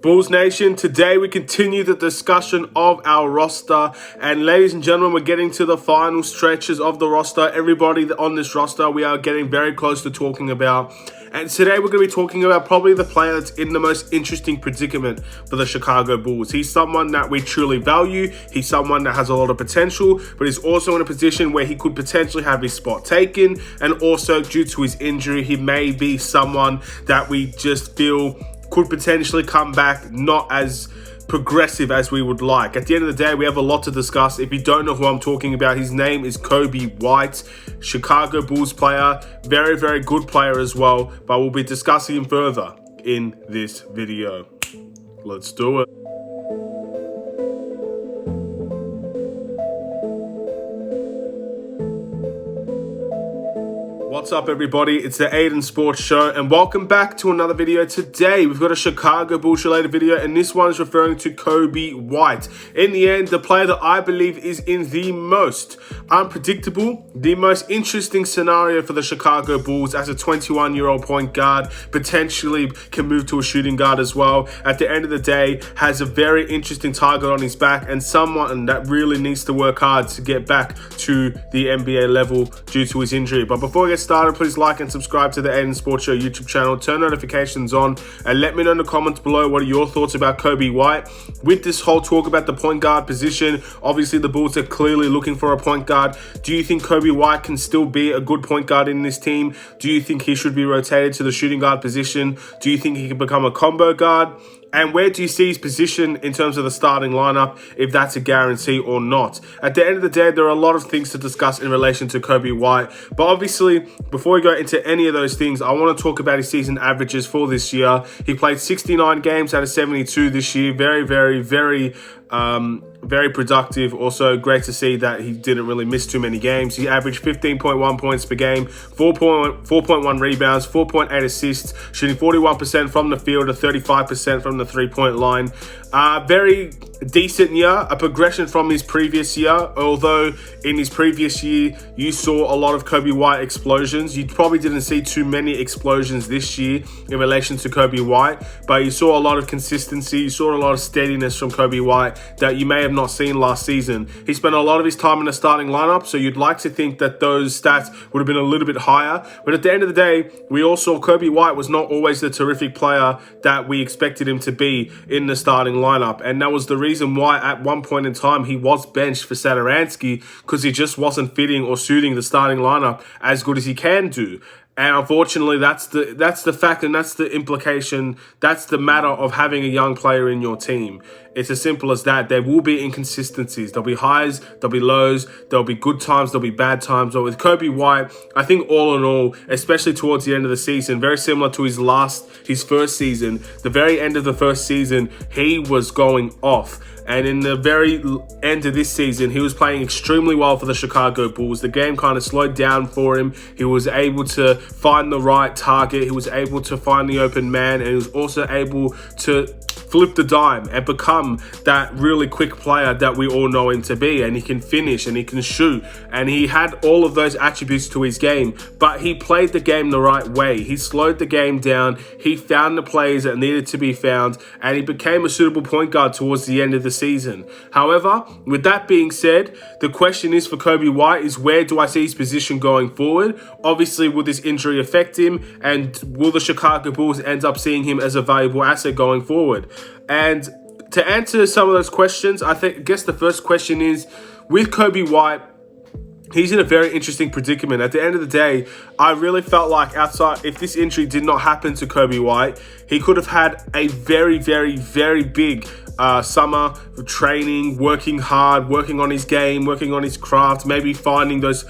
Bulls Nation, today we continue the discussion of our roster, and ladies and gentlemen, we're getting to the final stretches of the roster. Everybody on this roster we are getting very close to talking about, and today we're going to be talking about probably the player that's in the most interesting predicament for the Chicago Bulls. He's someone that we truly value, he's someone that has a lot of potential, but he's also in a position where he could potentially have his spot taken, and also due to his injury, he may be someone that we just feel could potentially come back not as progressive as we would like. At the end of the day, we have a lot to discuss. If you don't know who I'm talking about, his name is Coby White, Chicago Bulls player, very, very good player as well, but we'll be discussing him further in this video. Let's do it. What's up, everybody? It's the Aidan Sports Show, and welcome back to another video. Today, we've got a Chicago Bulls related video, and this one is referring to Coby White. In the end, the player that I believe is in the most unpredictable, the most interesting scenario for the Chicago Bulls as a 21-year-old point guard, potentially can move to a shooting guard as well. At the end of the day, has a very interesting target on his back, and someone that really needs to work hard to get back to the NBA level due to his injury. But before we get started, please like and subscribe to the Aidan Sports Show YouTube channel, turn notifications on, and let me know in the comments below what are your thoughts about Coby White. With this whole talk about the point guard position, obviously the Bulls are clearly looking for a point guard. Do you think Coby White can still be a good point guard in this team? Do you think he should be rotated to the shooting guard position? Do you think he can become a combo guard? And where do you see his position in terms of the starting lineup, if that's a guarantee or not? At the end of the day, there are a lot of things to discuss in relation to Coby White. But obviously, before we go into any of those things, I want to talk about his season averages for this year. He played 69 games out of 72 this year. Very productive. Also, great to see that he didn't really miss too many games. He averaged 15.1 points per game, 4.1 rebounds, 4.8 assists, shooting 41% from the field to 35% from the three-point line. Very decent year, a progression from his previous year, although in his previous year you saw a lot of Coby White explosions. You probably didn't see too many explosions this year in relation to Coby White, but you saw a lot of consistency, you saw a lot of steadiness from Coby White that you may have not seen last season. He spent a lot of his time in the starting lineup, so you'd like to think that those stats would have been a little bit higher, but at the end of the day, we all saw Coby White was not always the terrific player that we expected him to be in the starting lineup, and that was the reason why at one point in time he was benched for Satoransky, because he just wasn't fitting or suiting the starting lineup as good as he can do. And unfortunately, that's the fact, and that's the implication, that's the matter of having a young player in your team. It's as simple as that. There will be inconsistencies. There'll be highs, there'll be lows, there'll be good times, there'll be bad times. But with Coby White, I think all in all, especially towards the end of the season, very similar to his first season, the very end of the first season, he was going off. And in the very end of this season, he was playing extremely well for the Chicago Bulls. The game kind of slowed down for him. He was able to find the right target. He was able to find the open man. And he was also able to flip the dime and become that really quick player that we all know him to be. And he can finish and he can shoot. And he had all of those attributes to his game. But he played the game the right way. He slowed the game down. He found the plays that needed to be found. And he became a suitable point guard towards the end of the season. However, with that being said, the question is for Coby White is, where do I see his position going forward? Obviously, will this injury affect him, and will the Chicago Bulls end up seeing him as a valuable asset going forward? And to answer some of those questions, I guess the first question is, with Coby White, he's in a very interesting predicament. At the end of the day, I really felt like if this injury did not happen to Coby White, he could have had a very, very, very big summer training, working hard, working on his game, working on his craft, maybe finding those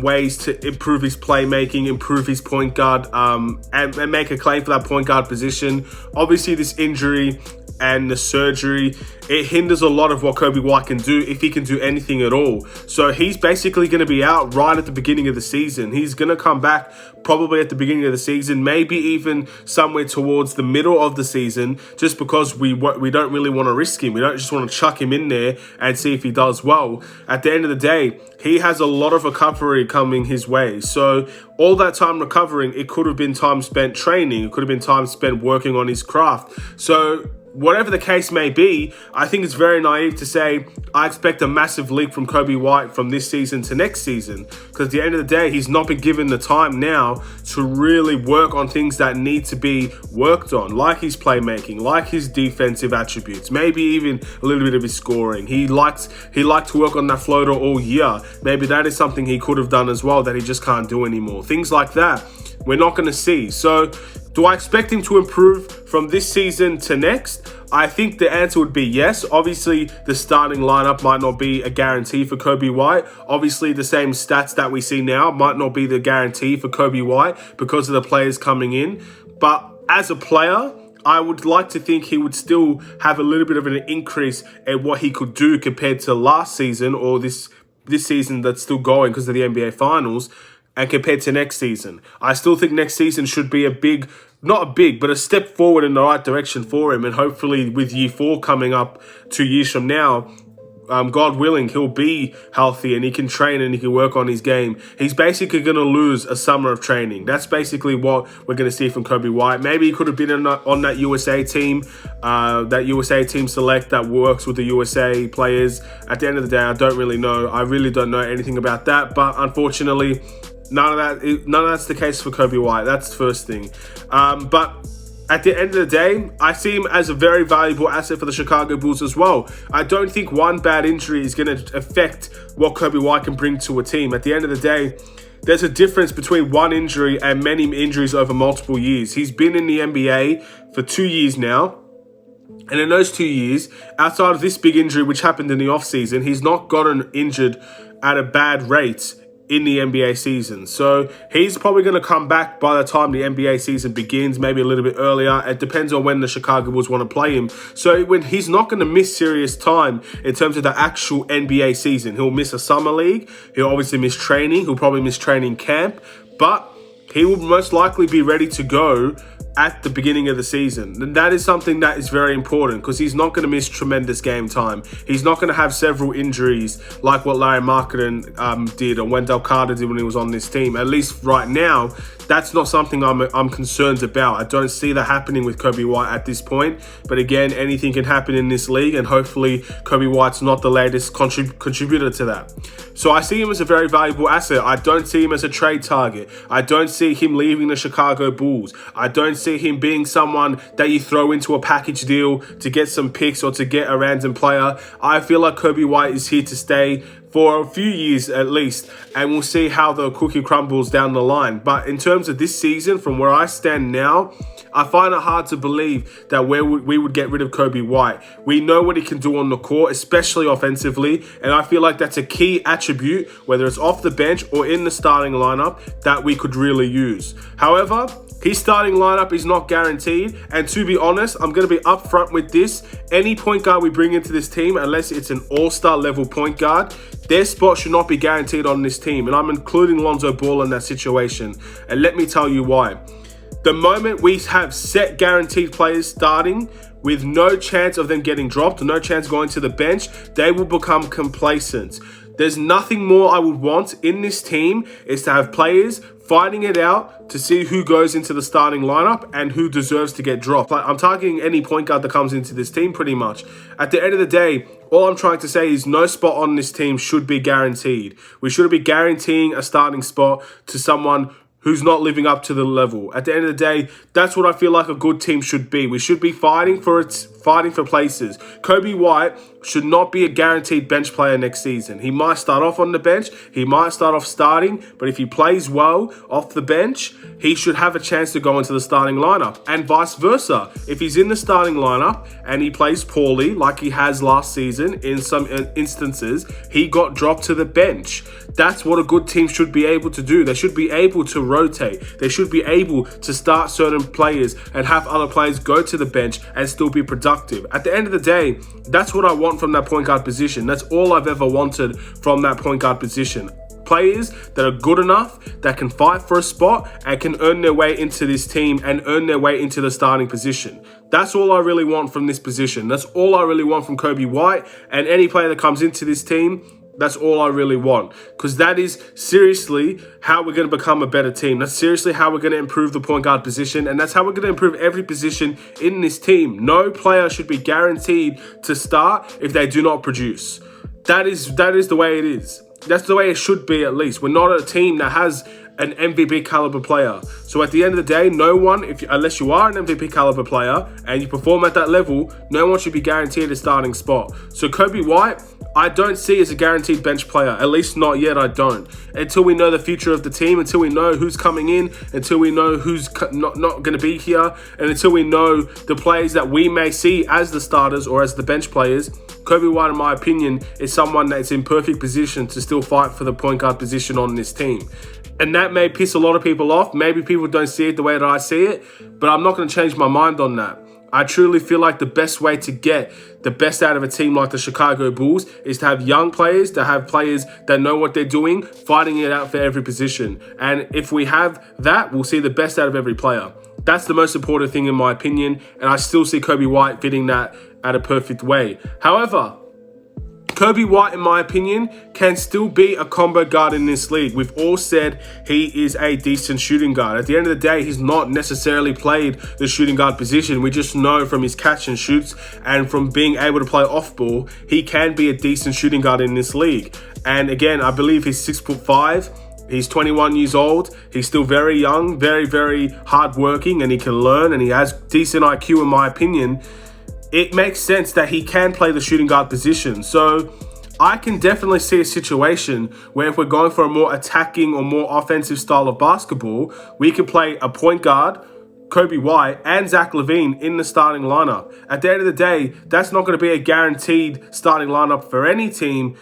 ways to improve his playmaking, improve his point guard, and make a claim for that point guard position. Obviously, this injury and the surgery, it hinders a lot of what Coby White can do, if he can do anything at all. So he's basically going to be out right at the beginning of the season. He's going to come back probably at the beginning of the season, maybe even somewhere towards the middle of the season, just because we don't really want to risk him. We don't just want to chuck him in there and see if he does well. At the end of the day, he has a lot of recovery coming his way. So all that time recovering, it could have been time spent training. It could have been time spent working on his craft. So whatever the case may be, I think it's very naive to say I expect a massive leap from Coby White from this season to next season. Because at the end of the day, he's not been given the time now to really work on things that need to be worked on, like his playmaking, like his defensive attributes, maybe even a little bit of his scoring. He liked to work on that floater all year. Maybe that is something he could have done as well that he just can't do anymore. Things like that we're not going to see. So do I expect him to improve from this season to next? I think the answer would be yes. Obviously, the starting lineup might not be a guarantee for Coby White. Obviously, the same stats that we see now might not be the guarantee for Coby White because of the players coming in. But as a player, I would like to think he would still have a little bit of an increase in what he could do compared to last season or this season that's still going because of the NBA Finals, and compared to next season. I still think next season should be but a step forward in the right direction for him. And hopefully with year 4 coming up 2 years from now, God willing, he'll be healthy and he can train and he can work on his game. He's basically going to lose a summer of training. That's basically what we're going to see from Coby White. Maybe he could have been on that USA team, select that works with the USA players. At the end of the day, I don't really know. I really don't know anything about that. But unfortunately, none of that's the case for Coby White. That's the first thing. But at the end of the day, I see him as a very valuable asset for the Chicago Bulls as well. I don't think one bad injury is going to affect what Coby White can bring to a team. At the end of the day, there's a difference between one injury and many injuries over multiple years. He's been in the NBA for 2 years now. And in those 2 years, outside of this big injury, which happened in the offseason, he's not gotten injured at a bad rate in the NBA season. So he's probably going to come back by the time the NBA season begins, maybe a little bit earlier. It depends on when the Chicago Bulls want to play him. So when he's not going to miss serious time in terms of the actual NBA season. He'll miss a summer league. He'll obviously miss training. He'll probably miss training camp. But he will most likely be ready to go at the beginning of the season. And that is something that is very important because he's not going to miss tremendous game time. He's not going to have several injuries like what Larry Marketing did or Wendell Carter did when he was on this team. At least right now, that's not something I'm concerned about. I don't see that happening with Coby White at this point. But again, anything can happen in this league, and hopefully Coby White's not the latest contributor to that. So I see him as a very valuable asset. I don't see him as a trade target. I don't see him leaving the Chicago Bulls. I don't see him being someone that you throw into a package deal to get some picks or to get a random player. I feel like Coby White is here to stay for a few years at least, and we'll see how the cookie crumbles down the line. But in terms of this season, from where I stand now, I find it hard to believe that we would get rid of Coby White. We know what he can do on the court, especially offensively, and I feel like that's a key attribute, whether it's off the bench or in the starting lineup, that we could really use. However, his starting lineup is not guaranteed, and to be honest, I'm going to be upfront with this. Any point guard we bring into this team, unless it's an all-star level point guard, their spot should not be guaranteed on this team, and I'm including Lonzo Ball in that situation, and let me tell you why. The moment we have set guaranteed players starting with no chance of them getting dropped, no chance going to the bench, they will become complacent. There's nothing more I would want in this team is to have players fighting it out to see who goes into the starting lineup and who deserves to get dropped. Like, I'm targeting any point guard that comes into this team pretty much. At the end of the day, all I'm trying to say is no spot on this team should be guaranteed. We shouldn't be guaranteeing a starting spot to someone who's not living up to the level. At the end of the day, that's what I feel like a good team should be. We should be fighting for places. Coby White should not be a guaranteed bench player next season. He might start off on the bench, he might start off starting, but if he plays well off the bench, he should have a chance to go into the starting lineup, and vice versa. If he's in the starting lineup and he plays poorly, like he has last season in some instances, he got dropped to the bench. That's what a good team should be able to do. They should be able to rotate. They should be able to start certain players and have other players go to the bench and still be productive. At the end of the day, that's what I want from that point guard position. That's all I've ever wanted from that point guard position. Players that are good enough, that can fight for a spot and can earn their way into this team and earn their way into the starting position. That's all I really want from this position. That's all I really want from Coby White, and any player that comes into this team That's all I really want, because that is seriously how we're going to become a better team. That's seriously how we're going to improve the point guard position, and that's how we're going to improve every position in this team. No player should be guaranteed to start if they do not produce. That is the way it is. That's the way it should be, at least. We're not a team that has an MVP caliber player. So at the end of the day, no one, unless you are an MVP caliber player and you perform at that level, no one should be guaranteed a starting spot. So Coby White, I don't see as a guaranteed bench player. At least not yet, I don't. Until we know the future of the team, until we know who's coming in, until we know who's not going to be here, and until we know the players that we may see as the starters or as the bench players, Coby White, in my opinion, is someone that's in perfect position to still fight for the point guard position on this team. And that may piss a lot of people off. Maybe people don't see it the way that I see it, but I'm not going to change my mind on that. I truly feel like the best way to get the best out of a team like the Chicago Bulls is to have young players, to have players that know what they're doing, fighting it out for every position. And if we have that, we'll see the best out of every player. That's the most important thing in my opinion, and I still see Coby White fitting that at a perfect way. However, Coby White, in my opinion, can still be a combo guard in this league. We've all said he is a decent shooting guard. At the end of the day, he's not necessarily played the shooting guard position. We just know from his catch and shoots and from being able to play off ball, he can be a decent shooting guard in this league. And again, I believe he's 6'5". He's 21 years old. He's still very young, very, very hardworking, and he can learn, and he has decent IQ, in my opinion. It makes sense that he can play the shooting guard position. So I can definitely see a situation where if we're going for a more attacking or more offensive style of basketball, we could play a point guard, Coby White, and Zach LaVine in the starting lineup. At the end of the day, that's not going to be a guaranteed starting lineup for any team.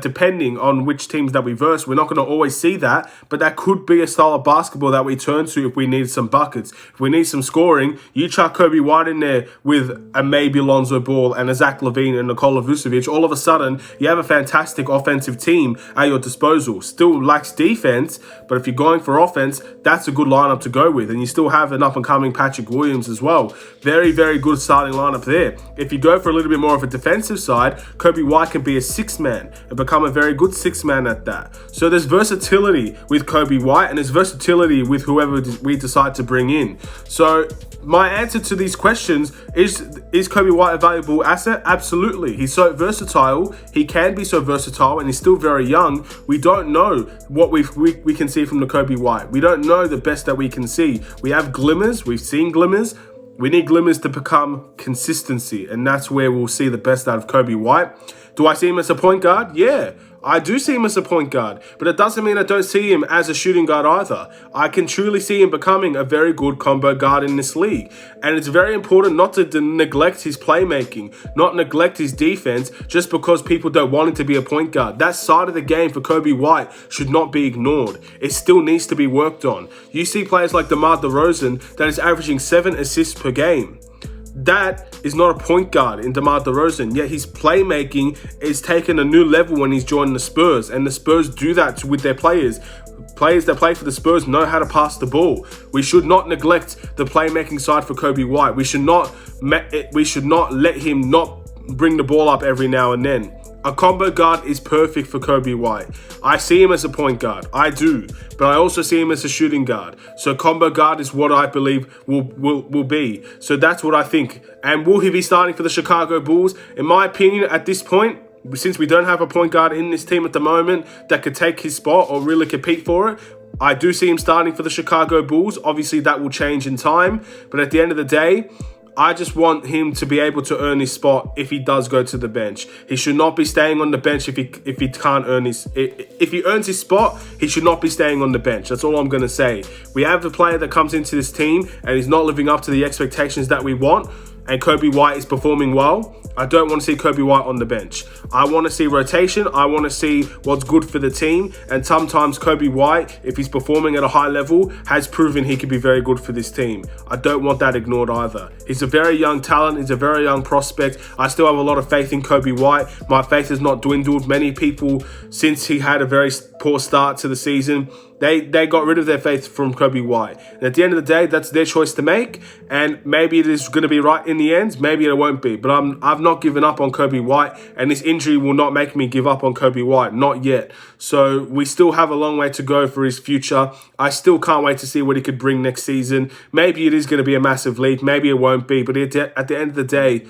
Depending on which teams that we verse, we're not going to always see that, but that could be a style of basketball that we turn to if we need some buckets. If we need some scoring, you chuck Coby White in there with a maybe Lonzo Ball and a Zach LaVine and Nikola Vucevic. All of a sudden, you have a fantastic offensive team at your disposal. Still lacks defense, but if you're going for offense, that's a good lineup to go with. And you still have an up-and-coming Patrick Williams as well. Very, very good starting lineup there. If you go for a little bit more of a defensive side, Coby White can be a six-man and become a very good six-man at that. So there's versatility with Coby White, and there's versatility with whoever we decide to bring in. So my answer to these questions is Coby White a valuable asset? Absolutely. He's so versatile. He can be so versatile, and he's still very young. We don't know what we can see from the Coby White. We don't know the best that we can see. We have glimmers. We've seen glimmers. We need glimmers to become consistency, and that's where we'll see the best out of Coby White. Do I see him as a point guard? Yeah, I do see him as a point guard, but it doesn't mean I don't see him as a shooting guard either. I can truly see him becoming a very good combo guard in this league. And it's very important not to neglect his playmaking, not neglect his defense just because people don't want him to be a point guard. That side of the game for Coby White should not be ignored. It still needs to be worked on. You see players like DeMar DeRozan that is averaging 7 assists per game. That is not a point guard in DeMar DeRozan, yet his playmaking is taken a new level when he's joined the Spurs, and the Spurs do that with their players. Players that play for the Spurs know how to pass the ball. We should not neglect the playmaking side for Coby White. We should not let him not bring the ball up every now and then. A combo guard is perfect for Coby White. I see him as a point guard. I do. But I also see him as a shooting guard. So combo guard is what I believe will be. So that's what I think. And will he be starting for the Chicago Bulls? In my opinion, at this point, since we don't have a point guard in this team at the moment that could take his spot or really compete for it, I do see him starting for the Chicago Bulls. Obviously, that will change in time. But at the end of the day, I just want him to be able to earn his spot if he does go to the bench. He should not be staying on the bench if he can't earn his... If he earns his spot, he should not be staying on the bench. That's all I'm going to say. We have a player that comes into this team and he's not living up to the expectations that we want, and Coby White is performing well. I don't want to see Coby White on the bench. I want to see rotation. I want to see what's good for the team. And sometimes Coby White, if he's performing at a high level, has proven he can be very good for this team. I don't want that ignored either. He's a very young talent. He's a very young prospect. I still have a lot of faith in Coby White. My faith has not dwindled. Many people, since he had a very poor start to the season, They got rid of their faith from Coby White. And at the end of the day, that's their choice to make. And maybe it is going to be right in the end. Maybe it won't be. But I've not given up on Coby White. And this injury will not make me give up on Coby White. Not yet. So we still have a long way to go for his future. I still can't wait to see what he could bring next season. Maybe it is going to be a massive leap. Maybe it won't be. But at the end of the day,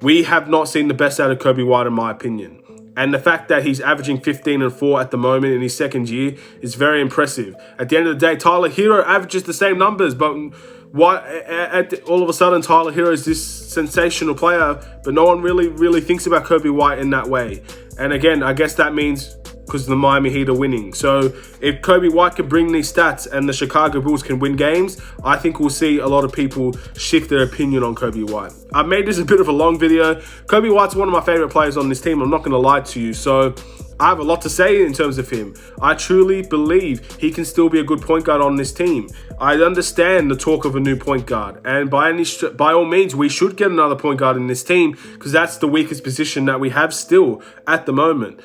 we have not seen the best out of Coby White, in my opinion. And the fact that he's averaging 15 and 4 at the moment in his second year is very impressive. At the end of the day, Tyler Hero averages the same numbers, but all of a sudden Tyler Hero is this sensational player, but no one really thinks about Coby White in that way. And again, I guess that means because the Miami Heat are winning. So if Coby White can bring these stats and the Chicago Bulls can win games, I think we'll see a lot of people shift their opinion on Coby White. I've made this a bit of a long video. Coby White's one of my favorite players on this team. I'm not going to lie to you. So I have a lot to say in terms of him. I truly believe he can still be a good point guard on this team. I understand the talk of a new point guard. And by all means, we should get another point guard in this team because that's the weakest position that we have still at the moment.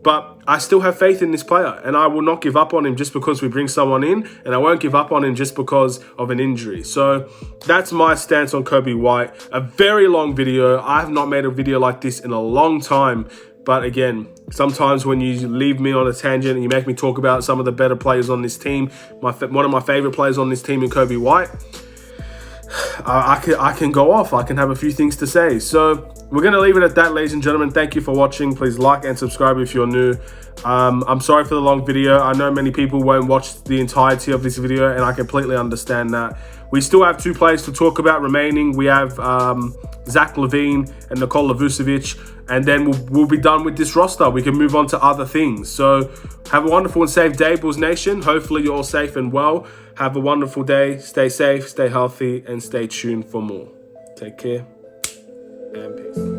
But I still have faith in this player, and I will not give up on him just because we bring someone in, and I won't give up on him just because of an injury. So that's my stance on Coby White. A very long video. I have not made a video like this in a long time. But again, sometimes when you leave me on a tangent and you make me talk about some of the better players on this team, one of my favorite players on this team in Coby White, I can go off. I can have a few things to say. So we're going to leave it at that, ladies and gentlemen. Thank you for watching. Please like and subscribe if you're new. I'm sorry for the long video. I know many people won't watch the entirety of this video, and I completely understand that. We still have 2 players to talk about remaining. We have Zach LaVine and Nikola Vucevic, and then we'll be done with this roster. We can move on to other things. So have a wonderful and safe day, Bulls Nation. Hopefully you're all safe and well. Have a wonderful day. Stay safe, stay healthy, and stay tuned for more. Take care and peace.